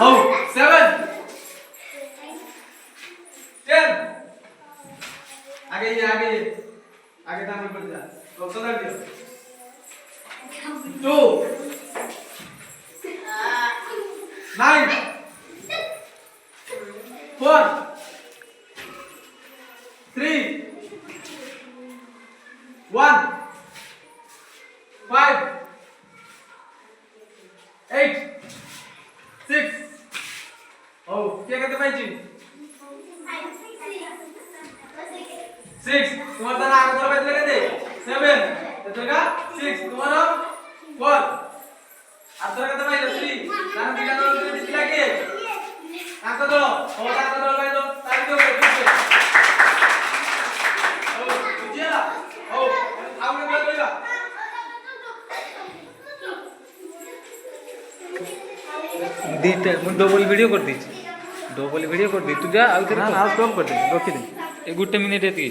हो 7 10 आगे दाम पर जा तो सदा दियो 2 9 4 3 1 5 8 6 हो क्या कहते पाहिजे 6 तुम्हारा आगे तर बदले का दे 7 येतो का 6 तुम्हारा 4 आता का पाहिजे 3 कारण तिला दोन दिसला की टाका दो हो टाका दो काय दो टाक दो हो तुझ्या हो आवडे बोल का दीटा मु डबल वीडियो कर दी डबल वीडियो कर दी तू जा आउ तेरे ना स्टॉप कर दे रखी दे ए गुटे मिनिट एती